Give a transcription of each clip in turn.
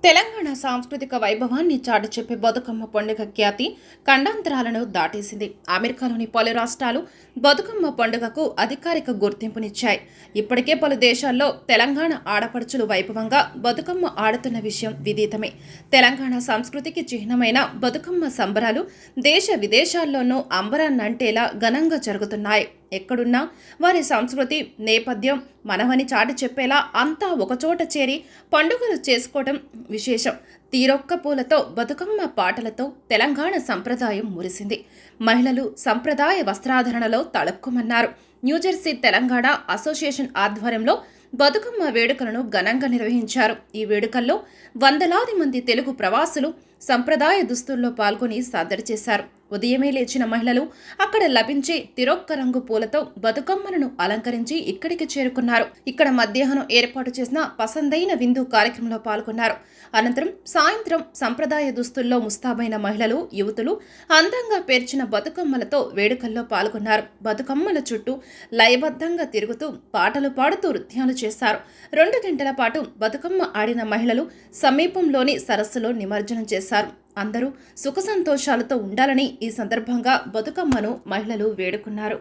తెలంగాణ సాంస్కృతిక వైభవాన్ని చాటి చెప్పే బతుకమ్మ పండుగ ఖ్యాతి ఖండాంతరాలను దాటేసింది. అమెరికాలోని పలు రాష్ట్రాలు బతుకమ్మ పండుగకు అధికారిక గుర్తింపునిచ్చాయి. ఇప్పటికే పలు దేశాల్లో తెలంగాణ ఆడపడుచులు వైభవంగా బతుకమ్మ ఆడుతున్న విషయం విదితమే. తెలంగాణ సంస్కృతికి చిహ్నమైన బతుకమ్మ సంబరాలు దేశ విదేశాల్లోనూ అంబరాన్నంటేలా ఘనంగా జరుగుతున్నాయి. ఎక్కడున్నా వారి సంస్కృతి నేపథ్యం మనవని చాటి చెప్పేలా అంతా ఒకచోట చేరి పండుగలు చేసుకోవటం విశేషం. తీరొక్క పూలతో బతుకమ్మ పాటలతో తెలంగాణ సంప్రదాయం మురిసింది. మహిళలు సంప్రదాయ వస్త్రాధరణలో తళుక్కుమన్నారు. న్యూజెర్సీ తెలంగాణ అసోసియేషన్ ఆధ్వర్యంలో బతుకమ్మ వేడుకలను ఘనంగా నిర్వహించారు. ఈ వేడుకల్లో వందలాది మంది తెలుగు ప్రవాసులు సంప్రదాయ దుస్తుల్లో పాల్గొని సందడి చేశారు. ఉదయమే లేచిన మహిళలు అక్కడ లభించే తిరొక్క రంగు పూలతో బతుకమ్మలను అలంకరించి ఇక్కడికి చేరుకున్నారు. ఇక్కడ మధ్యాహ్నం ఏర్పాటు చేసిన పసందైన విందు కార్యక్రమంలో పాల్గొన్నారు. అనంతరం సాయంత్రం సంప్రదాయ దుస్తుల్లో ముస్తాబైన మహిళలు యువతులు అందంగా పేర్చిన బతుకమ్మలతో వేడుకల్లో పాల్గొన్నారు. బతుకమ్మల చుట్టూ లయబద్ధంగా తిరుగుతూ పాటలు పాడుతూ నృత్యాలు చేశారు. 2 గంటల పాటు బతుకమ్మ ఆడిన మహిళలు సమీపంలోని సరస్సులో నిమజ్జనం చేశారు. అందరూ సుఖ సంతోషాలతో ఉండాలని ఈ సందర్భంగా బతుకమ్మను మహిళలు వేడుకున్నారు.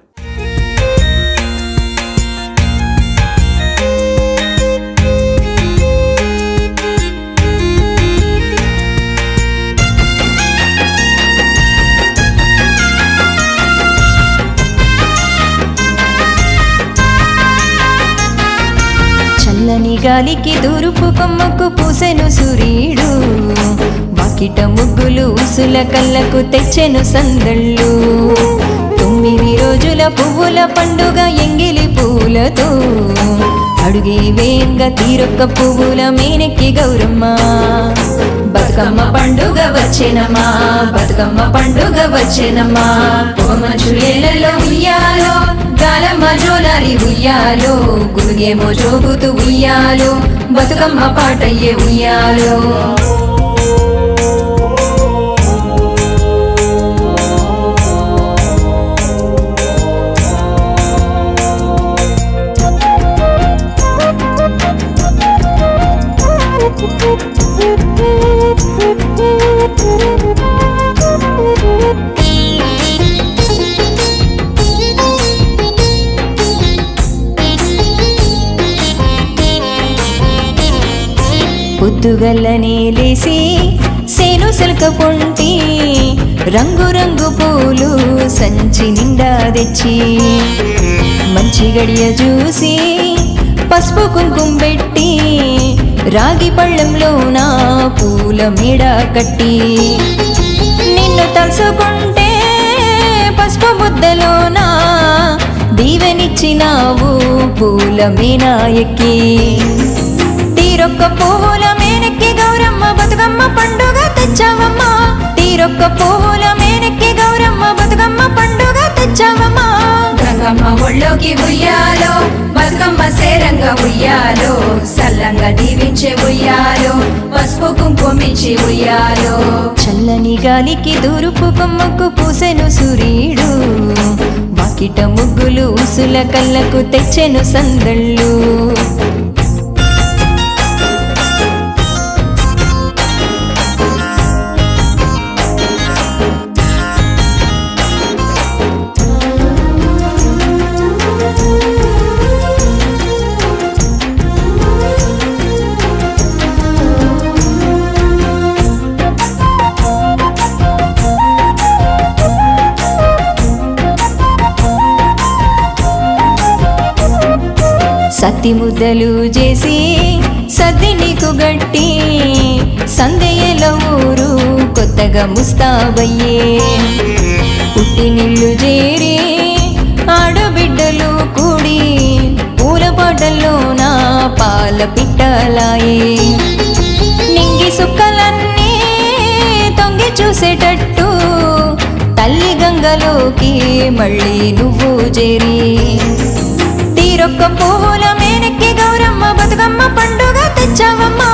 చల్లని గాలికి దూరుపు కొమ్మకు పూసెను సూర్యుడు, వాకిట ముగ్గులు ఉసుల కళ్ళకు తెచ్చెను సందళ్ళు. 9 రోజుల పువ్వుల పండుగ ఎంగిలి పూలతో అడుగే వేంగ తీరొక్క పువ్వుల మేనెక్కి గౌరమ్మ. బతుకమ్మ పండుగ వచ్చేనమ్మా, బతుకమ్మ పండుగ వచ్చేనమ్మా. పొగమంచులేలలో ఉయ్యాలో, గాలమ్మ జోలాలి ఉయ్యాలో, గురుగేమో జోగుతూ ఉయ్యాలో, బతుకమ్మ పాటయ్యే ఉయ్యాలో. పొద్దుగల్లనే లేసి సేను సెలక పొంటి రంగు రంగు పూలు సంచి నిండా తెచ్చి మంచి గడియ చూసి పసుపు కుంకుమ పెట్టి రాగి పళ్ళెంలో నా పూల మేడ కట్టి నిన్ను తలుసుకుంటే పసుపు ముద్దలోనా దీవెనిచ్చినావు పూల మేన ఎక్కి. తీరొక్క పువ్వుల మేనెక్కి గౌరమ్మ బతుకమ్మ పండుగ తెచ్చావమ్మా. తీరొక్క పువ్వుల మేనెక్కి గౌరమ్మ బతుకమ్మ పండుగ తెచ్చావమ్మా. గంగమ్మ ఒళ్ళోకి ఉయ్యాలో, బతుకమ్మ సేరంగా ఉయ్యాలో, సల్లంగా దీవించే ఉయ్యాలో, పసుపు కుంకుమిచ్చి ఉయ్యాలో. చల్లని గాలికి దూరుపు కొమ్మకు పూసెను సూర్యుడు, వాకిట ముగ్గులు ఉసుల కళ్ళకు తెచ్చెను సందళ్ళు. సత్తి ముద్దలు చేసి సద్ది నీకు గట్టి సందేయల ఊరు కొత్తగా ముస్తాబయ్యే. పుట్టినిల్లు చేరి ఆడబిడ్డలు కూడి పూల పాటల్లో నా పాల పిట్టలాయే. నింగి సుక్కలన్నీ తొంగి చూసేటట్టు తల్లి గంగలోకి మళ్ళీ నువ్వు చేరి. తీరొక్క పువ్వుల మేనెక్కి గౌరమ్మ బతుకమ్మ పండుగ తెచ్చావమ్మా.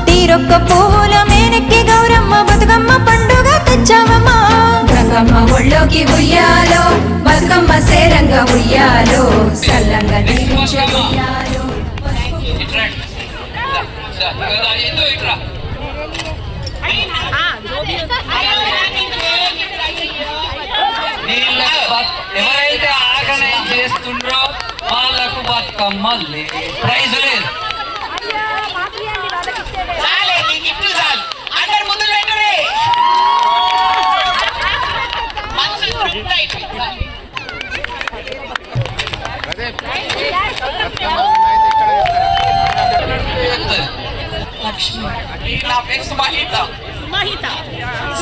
తీరొక్క పువ్వుల మేనెక్కి గౌరమ్మ బతుకమ్మ పండుగ తెచ్చావమ్మా. గంగమ్మ ఒళ్ళోకి ఉయ్యాలో, బతుకమ్మ సేరంగా ఉయ్యాలో, సల్లంగా దీవించే ఉయ్యాలో. బతుకమ్మల్లే. ప్రైజ్ లేదు. చాలే ఈ గిఫ్ట్ చాలు. అందరు ముందు పెట్టురే. మనసు తృప్తి అయిపోయింది. లక్ష్మి. నా పేరు సుమాహిత.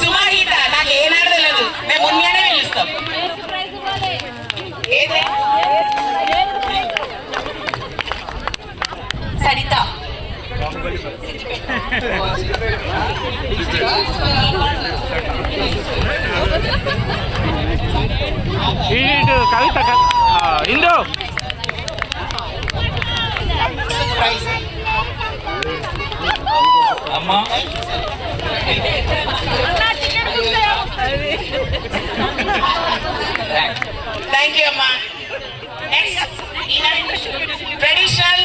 సుమాహిత నాకు ఏనాడు తెలియదు. మేము ముందుగానే పిలుస్తాం. ఏదే సరిత. ఇటు కవిత ఇందు ప్రైజ్ అమ్మా థ్యాంక్ యూ అమ్మా. నెక్స్ట్ ట్రెడిషనల్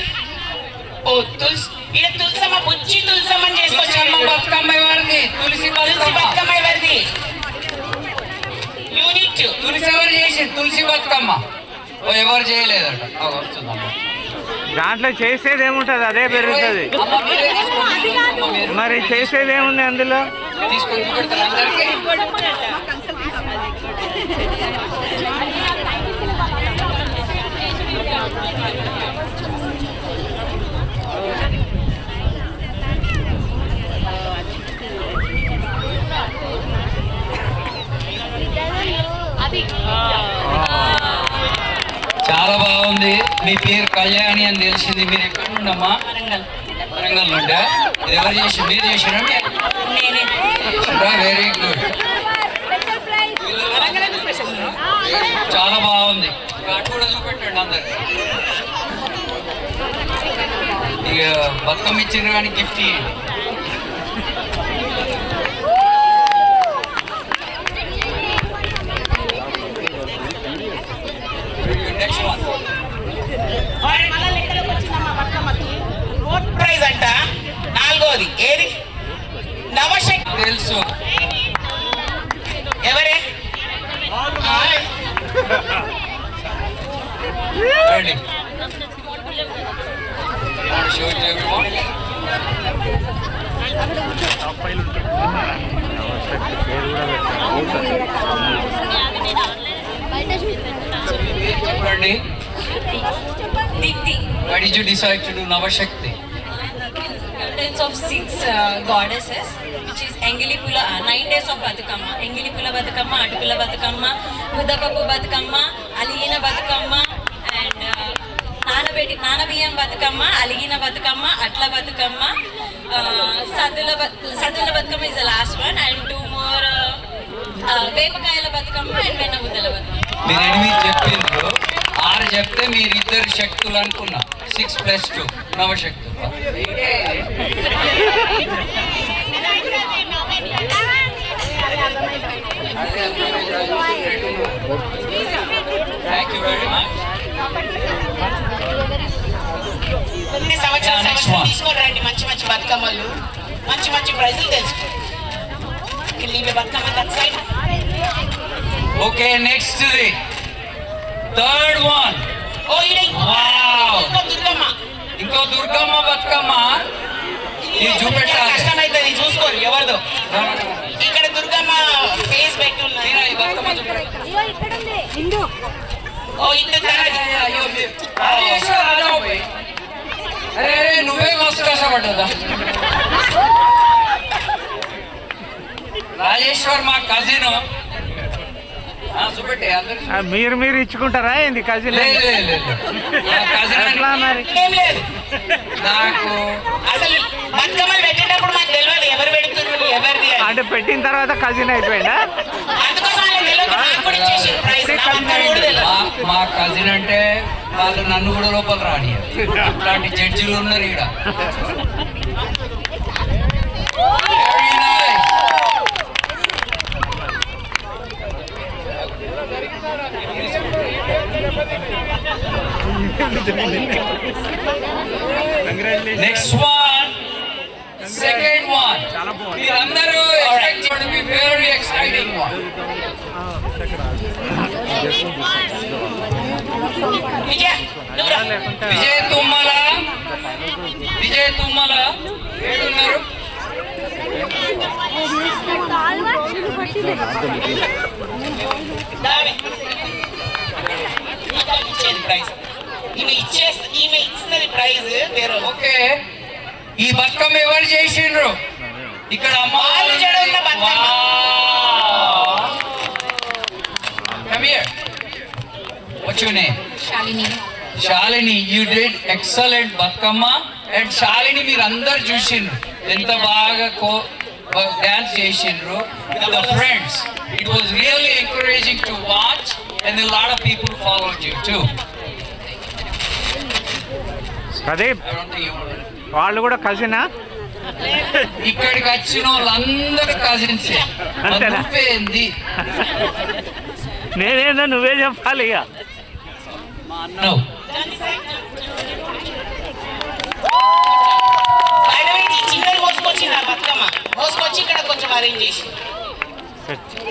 తులసమ్మ బుజ్జి తులసమ్మని చేసుకొచ్చాము. బతుకమ్మ ఎవరిది? తులసి తులసి బతుకమ్మ ఎవరిది? యూనిట్ తులసి ఎవరు చేసి తులసి బతుకమ్మ ఎవరు చేయలేదట. వస్తుందమ్మా. దాంట్లో చేసేది ఏముంటుంది అదే పెరుగుతుంది. అమ్మ మీరే తీసుకోండి. అమ్మ మీరు మరి చేసేది ఏముంది అందులో? తీసుకొని పెడతారు అందరికీ. చాలా బాగుంది. మీ పేరు కళ్యాణి అని తెలిసింది. మీరు ఎక్కడ నుండమ్మా? వరంగల్ నుండా? ఇది ఎవరు చేసి? మీరు చేసిరా? Very good. చాలా బాగుంది. అటు కూడా చూపెట్టండి అందరికి. ఇక బతుకమ్మ ఇచ్చిండ్రు కానీ గిఫ్ట్ ఇవ్వండి. Next one. ప్రైజ్ అంట. నాలుగోది ఏది? నవశక్తి. తెలుసు. ఎవరే? రెడీ. Show everyone. చెప్పండి. Why did you decide to do Navashakti? Contents of 6 goddesses, which is Engilipula, 9 days of Batukama, Engilipula Batukama, Atukula Batukama, Mudapapu Batukama, Aligina Batukama, and Nana Biyam Batukama, Aligina Batukama, Atla Batukama, Sadula Batukama is the last one, and 2 more Vepakayala Batukama and Venamudala Batukama. మీరు 8 చెప్పిండ్రు, 6 చెప్తే మీరు ఇద్దరు శక్తులు అనుకున్నా. 6 + 2 నవశక్తులు. Thank you very much. సంవత్సరం తీసుకొని రండి. మంచి మంచి బతుకమ్మలు, మంచి మంచి ప్రైజులు తెలుసుకో. Bathukamma that side. Okay, next the third one. ఓ ఈడ వావ్. ఇంకో దుర్గమ్మ. ఇంకో దుర్గమ్మ బతుకమ్మ. ఇది చూపెట్టాలి. కష్టమైతుంది, చూసుకోరు ఎవరిదో. ఇక్కడ దుర్గమ్మ ఫేస్ పెట్టి ఉన్నది. ఈ బతుకమ్మ చూపెట్టాలి. ఓ ఇద్దరు తనది. అరే నువ్వే మస్తు కష్టపడ్డా. రాజేశ్వర్ మా కజిన్. చూపెట్టే అందరు. మీరు ఇచ్చుకుంటారా ఏంది కజిన్? ఎట్లా మరి? ఏం లేదు, నాకు అసలు బతుకమ్మలు పెట్టేటప్పుడు మాకు తెలియదు ఎవరు పెడుతున్నారు ఎవరిది అని. అంటే పెట్టిన తర్వాత కజిన్ అయిపోయిందా? అందుకోసం వాళ్ళకి తెలియదు, నాకు కూడా ఇచ్చేసారు ప్రైజ్. నా బతుకమ్మ కూడా తెలియదు. మా కజిన్ అంటే వాళ్ళు నన్ను కూడా లోపల రాని ఇట్లాంటి జడ్జిలు ఉన్నారు ఇక్కడ. Very nice. Next one, second one. మీరందరూ expect to be very exciting one. విజయ నువ్వు రా. విజయ్ తుమ్మల ఏడున్నారు? దావే. ఇచ్చేది ప్రైజ్ ఈమె ఇస్తున్నది ప్రైజ్ వేరే. ఓకే, ఈ బతుకమ్మ ఎవరు చేసిండ్రు? ఇక్కడ వాళ్ళు చేయడం Bathukamma. Come here. What's your name? Shalini. Shalini, you did excellent Bathukamma. And Shalini మీరు అందరు చూసిండ్రు ఎంత బాగా డాన్స్ చేసిండ్రు with the friends. It was really encouraging to watch and a lot of people followed you too. Pradeep I don't think you వాళ్ళు కూడా కజినా? ఇక్కడికి వచ్చిన వాళ్ళందరూ కజిన్సే. అంతేనా? నువ్వేంది? నేనేందో నువ్వే చెప్పాలి ఇక. No. ఈ చిన్నది మోసుకొచ్చింది ఆ బతుకమ్మ మోసుకొచ్చి ఇక్కడ కొంచెం అరేంజ్ చేసి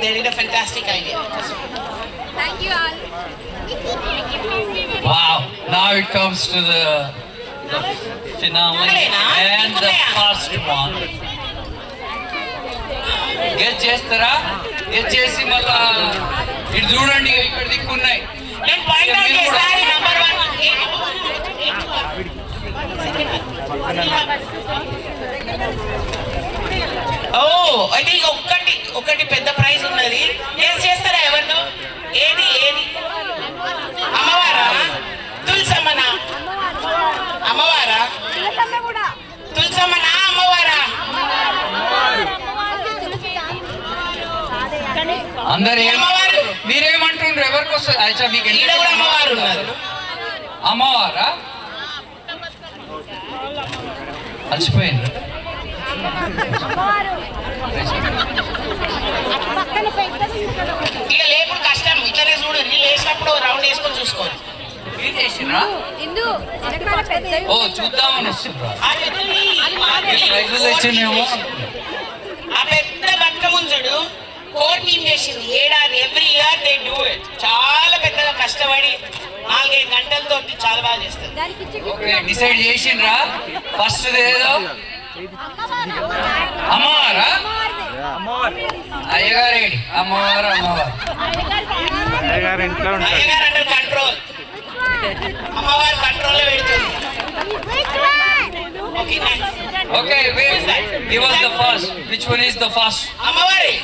they did a fantastic idea. Wow. Now it comes to the finale and the first one. Get చేస్తారా? గెట్ చేసి మళ్ళా ఇటు చూడండి, ఇక్కడ దిక్కున్నాయి. నేను పాయింట్ అవుట్ చేస్తాను నంబర్ 1 ఓ అయితే ఒకటి పెద్ద ప్రైజ్ ఉన్నది. గెస్ చేస్తారా ఎవరితో? ఏది అమ్మవారా తులసమ్మనా? అమ్మవారా తులసమ్మనా అమ్మవారా? అందరు మీరేమంటుండ్రు? ఎవరికి వస్తుంది? అచ్చా మీకు ఈడ కూడా అమ్మవారు ఉన్నారు. అమ్మవారా? అలసిపోయిండ్రు. ఇక లేపుడు కష్టం. ఇట్లనే చూడు, నీళ్ళు వేసినప్పుడు రౌండ్ వేసుకొని చూసుకోవాలి. మీరు చేసిండ్రా? ఓ చూద్దామని వస్తుండ్రా? ప్రైజులు తెచ్చిందేమో. ఆ పెద్ద బతుకమ్మ చూడు కోర్ టీమ్ చేసింది ఏడాది. Every year they do it. చాలా పెద్దగా కష్టపడి 4-5 గంటలతో చాలా బాగా చేస్తారు. ఓకే, డిసైడ్ చేసిండ్రా? ఫస్ట్ ఏదో అమ్మవారా? అయ్యగారేడి అమ్మవారు. అయ్యగారు ఇంట్లో ఉంటారు. అయ్యగారు అండర్ కంట్రోల్, అమ్మవారు కంట్రోల్ లో పెడుతుంది. Okay okay, give us the first. Which one is the first? అమ్మవారి.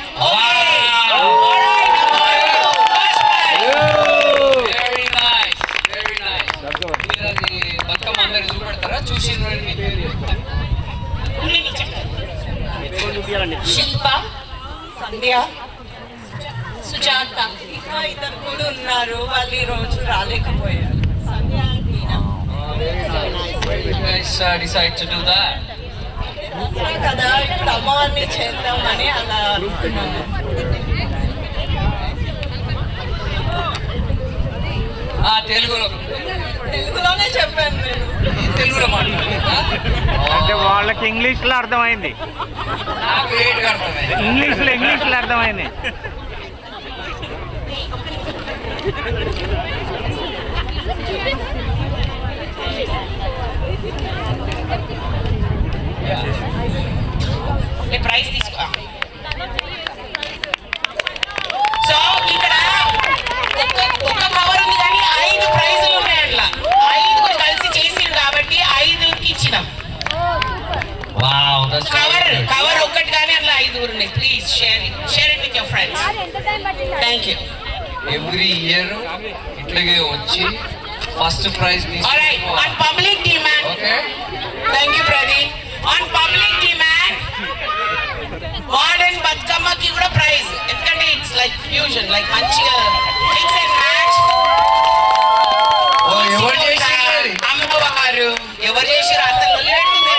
Very nice, very nice. మీరు అది బతుకమ్మ అందరు చూపెడతారా? చూసిండ్రు? శిల్ప, సంధ్య, సుజాత. ఇంకా ఇద్దరు కూడా ఉన్నారు, వాళ్ళు ఈ రోజు రాలేకపోయారు. You guys decide to do that? కదా ఇప్పుడు అమ్మవారిని చేద్దామని అలా అనుకున్నాను. తెలుగులోనే చెప్పాను నేను. తెలుగులో మాట్లాడుతుందా? అంటే వాళ్ళకి ఇంగ్లీష్లో అర్థమైంది. నాకు లేట్గా అర్థమైంది. ఇంగ్లీష్లో అర్థమైంది. ప్రైజ్ తీసుకో. సో ఇక్కడ ఒక కవర్ ఉంది కానీ 5 ప్రైజులు ఉన్నాయి. అట్లా 5 కలిసి చేసిండు కాబట్టి 5కి ఇచ్చినాం. Wow, that's కవర్ ఒక్కటి కానీ అట్లా 5 ఉన్నాయి. Please share it with your friends. Thank you. Every year ఇట్లాగే వచ్చి first prize alright, on public demand. Okay, thank you Pradeep. On public demand modern బతుకమ్మకి కూడా ప్రైజ్. ఎందుకంటే ఇట్స్ లైక్ ఫ్యూజన్, లైక్ మంచిగా మిక్స్ అండ్ మ్యాచ్. ఎవరు చేసింది? అమ్మవారు ఎవరు చేసారు? అంత లొల్లి పెడుతుంది.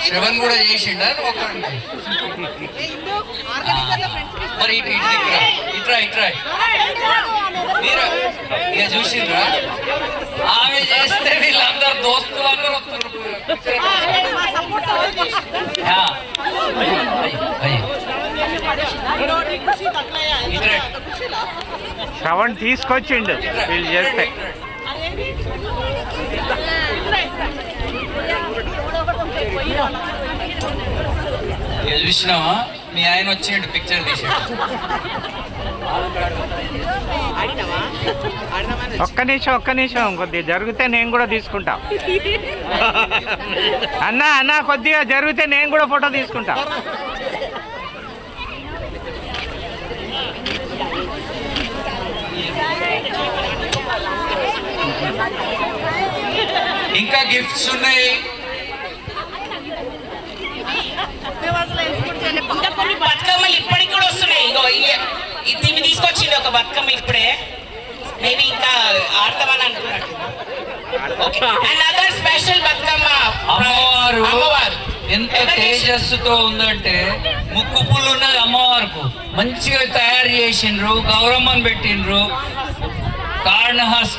శ్రవణ్ కూడా చేసిండా? మరి ఇట్రా మీరు ఇక చూసిండ్రా? ఆమె చేస్తే వీళ్ళందరూ దోస్తులు అందరూ వస్తున్నారు. శ్రవణ్ తీసుకొచ్చిండు వీళ్ళు చేస్తే. ఇది చూసినావా, మీ ఆయన వచ్చిండు పిక్చర్ తీసాడు. ఒక్క నిమిషం కొద్దిగా జరిగితే నేను కూడా తీసుకుంటా. అన్నా కొద్దిగా జరిగితే నేను కూడా ఫోటో తీసుకుంటా. ఇంకా గిఫ్ట్స్ ఉన్నాయి. ఇంకా కొన్ని బతుకమ్మలు ఇప్పటికి కూడా వస్తున్నాయి. ఇగో దీన్ని తీసుకొచ్చింది ఒక బతుకమ్మ ఇప్పుడే. మేబీ ఇంకా ఆడతామని అనుకున్నట్టు. Another special Bathukamma. అమ్మవారు ఎంత తేజస్సుతో ఉందంటే ముక్కు పుల్లు ఉన్నది అమ్మవారికి. మంచిగా తయారు చేసిండ్రు, గౌరమ్మని పెట్టిండ్రు. కార్నహాస్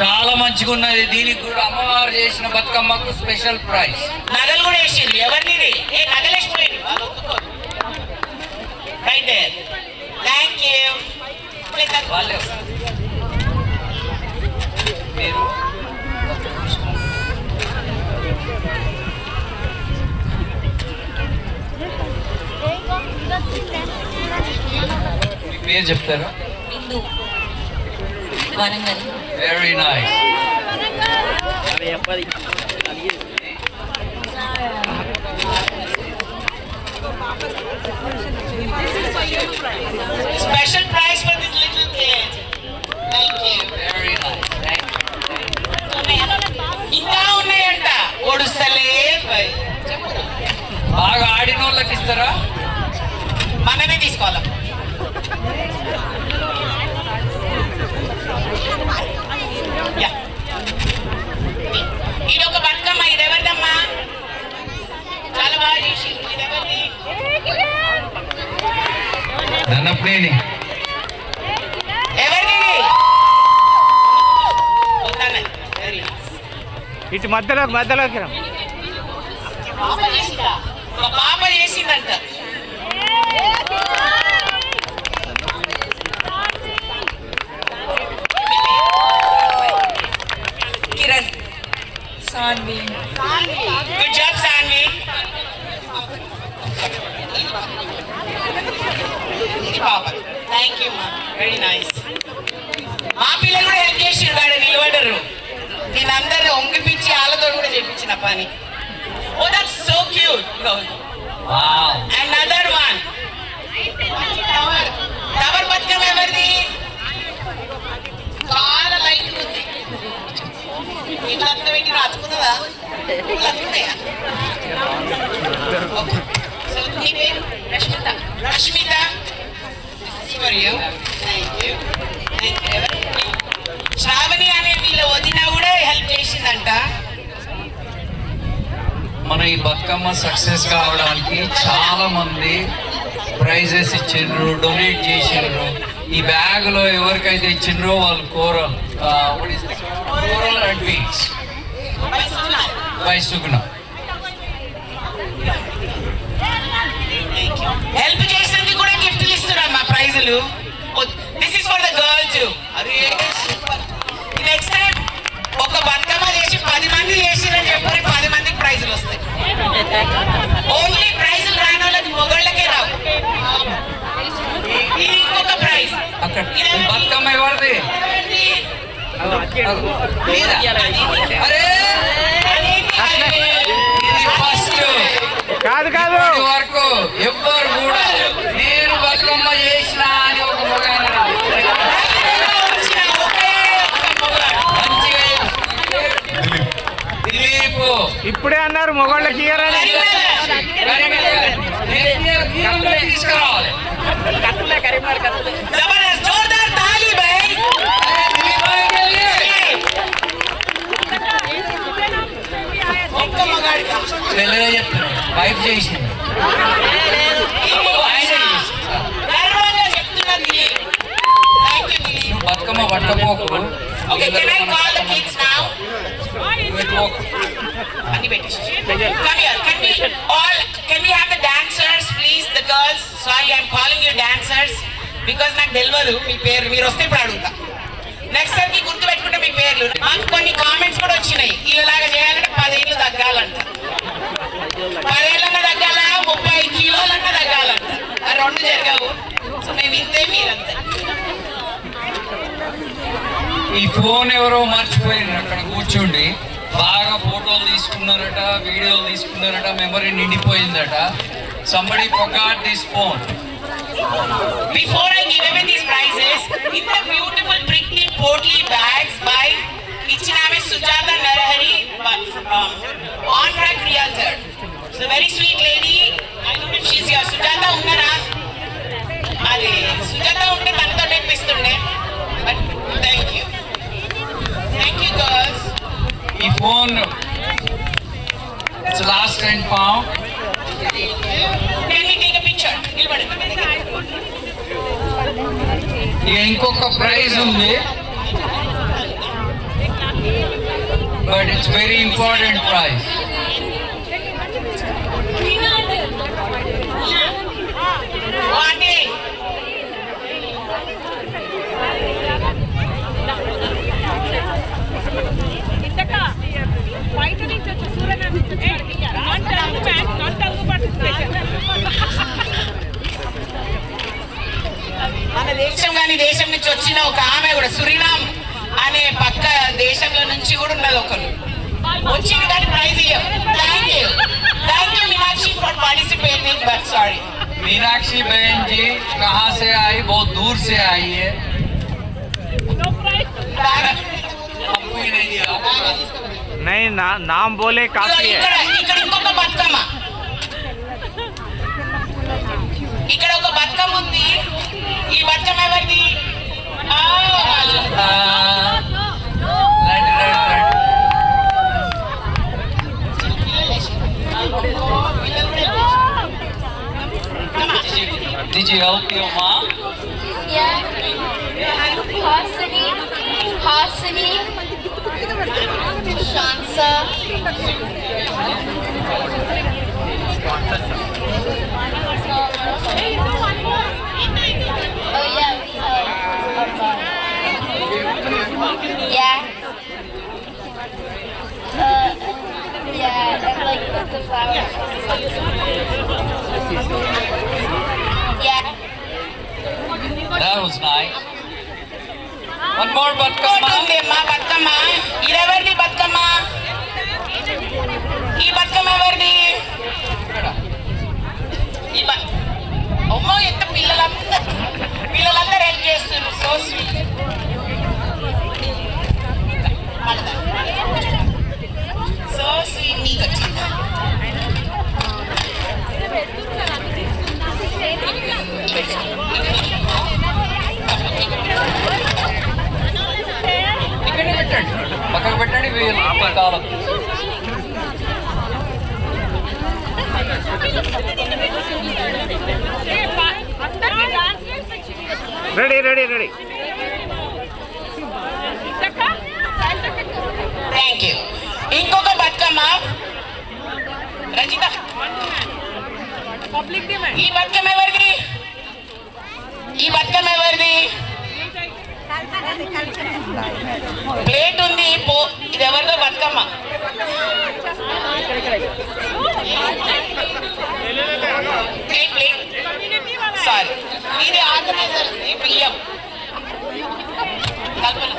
చాలా మంచిగా ఉన్నది. దీనికి కూడా అమ్మవారు చేసిన బతుకమ్మకు స్పెషల్ ప్రైజ్. నగలు కూడా వేసిండ్రు. ఎవరిది? ఏ నగలు వేసిపోయింది వాళ్ళు ఒప్పుకోరు. Right there. Thank you. వాళ్ళే మీరు మీ పేరు చెప్తారా? Bindu, Warangal. Very nice. Special prize for this little kid. Thank you. Very nice. ఇంకా ఉన్నాయంట. ఒడుస్తలే బాగా ఆడిన వాళ్ళకి ఇస్తారా? మనమే తీసుకోవాలి. ఇది ఒక బతుకమ్మ. ఇది ఎవరిదమ్మా? చాలా బాగా చేసి. ఇది ఎవరిది? నన్నప్పుడేని ఎవరిది? ఇటు మధ్యలోకి రా. పాప చేసిందా? ఒక పాప చేసిందంట. కిరణ్. సాన్వి. Good job Saanvi. ఇది పాప. థ్యాంక్ యూ మా. Very nice. మా పిల్లలు కూడా హెల్ప్ చేసి వాడు నిలబడరు. నేను అందరూ ఒంగిపించి వాళ్ళతో కూడా చేయించిన పని. Oh that's so cute. Wow. Another one. Tower Bathukamma ఎవరిది? చాలా లైట్ ఉంది. ఇట్లా అంత పెట్టి రాచుకున్నదా? సో నీ పేరు? రష్మిత. రష్మిత. శ్రావణి అనే వీళ్ళ వదిన కూడా హెల్ప్ చేసిందంట. మన ఈ బతుకమ్మ సక్సెస్ కావడానికి చాలా మంది ప్రైజెస్ ఇచ్చిండ్రు, డొనేట్ చేసిండ్రు. ఈ బ్యాగ్ లో ఎవరికైతే ఇచ్చిండ్రో వాళ్ళు coral and beats by Suguna. Help చేసినందుకు కూడా గిఫ్ట్లు ఇస్తున్నాం మా ప్రైజులు. This is for the girls. అరే సూపర్. నెక్స్ట్ టైం ఒక బతుకమ్మ చేసి 10 మంది చేసిరని చెప్పి 10 మందికి ప్రైజులు వస్తాయి. ఓన్లీ ప్రైజులు రాని వాళ్ళకి మొగళ్ళకే రావు. ఇది ఇంకొక ప్రైజ్. అక్కడ బతుకమ్మ ఎవరిది? అరే ఇది ఫస్ట్. కాదు ఇప్పటి వరకు ఎవ్వరు కూడా నేను బతుకమ్మ చేసిన అని ఒక మొగాయన దిలీప్ ఇప్పుడే అన్నారు మొగోళ్ళకి ఇయ్యరని. తీసుకురావాలి. జబర్దస్త్ జోర్దార్ తాళీ భాయ్. ఒక్క మగాడికి తెలియదు చెప్తాను. వైఫ్ చేసింది. గర్వంగా చెప్తున్నది. Thank you Dilip. నువ్వు Bathukamma పట్టపోకు. Okay, can I call the kids now? పెట్టుకోకు. Come here. Can we have the dancers, please? The girls. Sorry, I'm calling you dancers. Because నాకు తెలియదు మీ పేరు, మీరు వస్తే ఇప్పుడు అడుగుతా. నెక్స్ట్ సార్కి గుర్తు పెట్టుకుంటే మీ పేర్లు. మాకు కొన్ని కామెంట్స్ కూడా వచ్చినాయి, ఇలాగా చేయాలంటే 10 ఏళ్ళు తగ్గాలంట, 10 ఏళ్ళన్నా తగ్గాల, 30 కిలోలన్నా తగ్గాలంట. ఆ రెండు జరగవు. సో మేము ఇంతే, మీరంతే. ఈ ఫోన్ ఎవరో మర్చిపోయినారు అక్కడ కూర్చోండి. బాగా ఫోటోలు తీసుకున్నారట, వీడియోలు తీసుకున్నారట, మెమరీ నిండిపోయిందట. Somebody forgot this phone. Before I give away these prizes, in the beautiful prickly portly bags by Ichiname Sujata Narahari, on track realtor. It's a very sweet lady. I don't know if she's here. Sujata unnara? Adi Sujata unte tanato neppistunde. But thank you. Thank you girls. ఈ phone it's last and found. Can we take a picture? Nilbadu. ఇక ఇంకొక prize ఉంది, but it's very important prize. Oh, auntie. మన దేశం కానీ దేశం నుంచి వచ్చిన ఒక ఆమె కూడా సురినామ్ అనే పక్క దేశంలో నుంచి కూడా ఉన్నది ఒకరు వచ్చింది కానీ ప్రైజ్ ఇయ్యం. Thank you Meenakshi for participating, but sorry. Meenakshi बहन जी कहाँ से आई? बहुत दूर से आई है. हमको ही नहीं दिया. नहीं नाम बोले काफी है. ఇక్కడ ఇంకొక బతుకమ్మ, ఇక్కడ ఒక బతుకమ్మ ఉంది. ఈ బతుకమ్మ ఎవరిది? Did you help your mom? Yeah. Hasani, Shansa. Oh yeah, we help. Yeah. Yeah, and like put the flowers. Yeah. That was nice. One more Bathukamma. మా బతుకమ్మ ఇదెవరిది? బతుకమ్మ ఈ బతుకమ్మ ఎవరిది? అమ్మో ఎంత పిల్లలందరూ హెల్ప్ చేస్తున్నారు. So sweet. So sweet. నీకు వచ్చిందా? ఇక్కడ పెట్టండి, పక్కకు పెట్టండి. వీళ్ళు కాలం రెడీ. Thank you. ఇంకొక బతుకమ్మ రజిత. ఈ బతుకమ్మ ఎవరిది? ఈ బతుకమ్మ ఎవరిది? ప్లేట్ ఉంది. ఇది ఎవరిదో బతుకమ్మ? సారీ, ఇది ఆర్గనైజర్ బియ్యం కల్పన.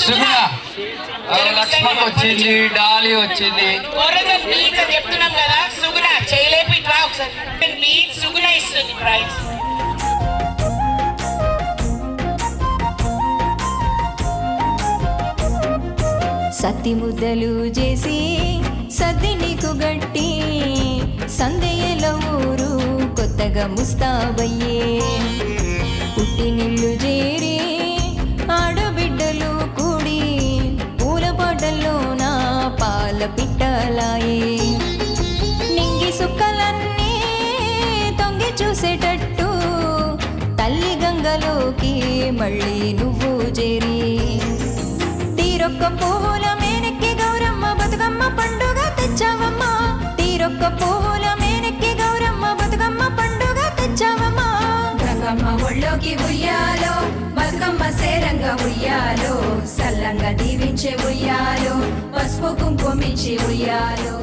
సుగుణ, లక్ష్మణ్ వచ్చింది, డాలి వచ్చింది. ఒరిజినల్ బీచ్ అని చెప్తున్నాం కదా. సుగుణ చేయలేపు ఇట్లా ఒకసారి బీచ్ సుగుణ ఇస్తుంది ప్రైజ్. సత్తి ముద్దలు చేసి సద్ది నీకు గట్టి సందేయల ఊరు కొత్తగా ముస్తాబయ్యే పుట్టినిల్లు చేరి ఆడబిడ్డలు కూడి పూల పాటల్లో నా పాల పిట్టలాయే నింగి సుక్కలన్నీ తొంగి చూసేటట్టు తల్లి గంగలోకి మళ్ళీ నువ్వు చేరి తీరొక్క పువ్వుల మేనెక్కి గౌరమ్మ బతుకమ్మ పండుగ తెచ్చా ఒళ్ళోకి ఉయ్యాలో బతుకమ్మ సేరంగా ఉయ్యాలో సల్లంగా దీవించే ఉయ్యాలో పసుపు కుంకుమిచ్చి ఉయ్యాలో